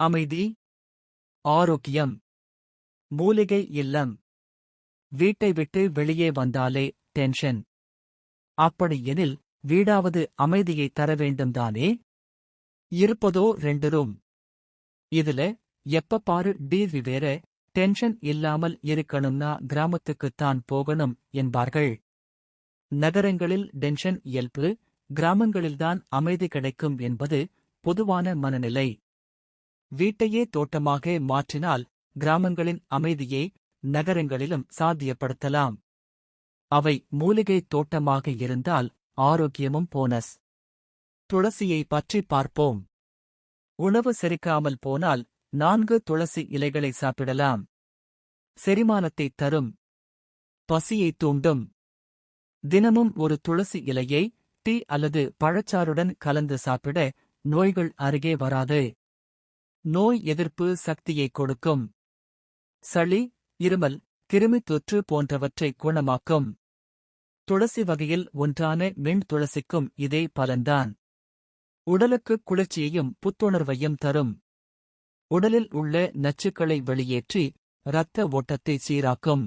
அமைதி, ஆரோக்கியம். மூலிகை இல்லம். வீட்டை விட்டு வெளியே வந்தாலே டென்ஷன். அப்படியெனில் வீடாவது அமைதியை தர வேண்டும்தானே? இருப்பதோ 2 ரூம். இதுல எப்ப பாரு டிவி வேற. டென்ஷன் இல்லாமல் இருக்கணும்னா கிராமத்துக்குத்தான் போகணும் என்பார்கள். நகரங்களில் டென்ஷன் இயல்பு, கிராமங்களில்தான் அமைதி கிடைக்கும் என்பது பொதுவான மனநிலை. வீட்டையே தோட்டமாக மாற்றினால் கிராமங்களின் அமைதியை நகரங்களிலும் சாத்தியப்படுத்தலாம். அவை மூலிகை தோட்டமாக இருந்தால் ஆரோக்கியமும் போனஸ். துளசியை பற்றி பார்ப்போம். உணவு செரிக்காமல் போனால் 4 துளசி இலைகளை சாப்பிடலாம். செரிமானத்தை தரும். பசியை தூண்டும். தினமும் ஒரு துளசி இலையை டீ அல்லது பழச்சாறுடன் கலந்து சாப்பிட நோய்கள் அருகே வராது. நோய் எதிர்ப்பு சக்தியை கொடுக்கும். சளி, இருமல், கிருமித் தொற்று போன்றவற்றை குணமாக்கும். துளசி வகையில் ஒன்றான மென் துளசிக்கும் இதே பலன்தான். உடலுக்கு குளிர்ச்சியையும் புத்துணர்வையும் தரும். உடலில் உள்ள நச்சுக்களை வெளியேற்றி இரத்த ஓட்டத்தை சீராக்கும்.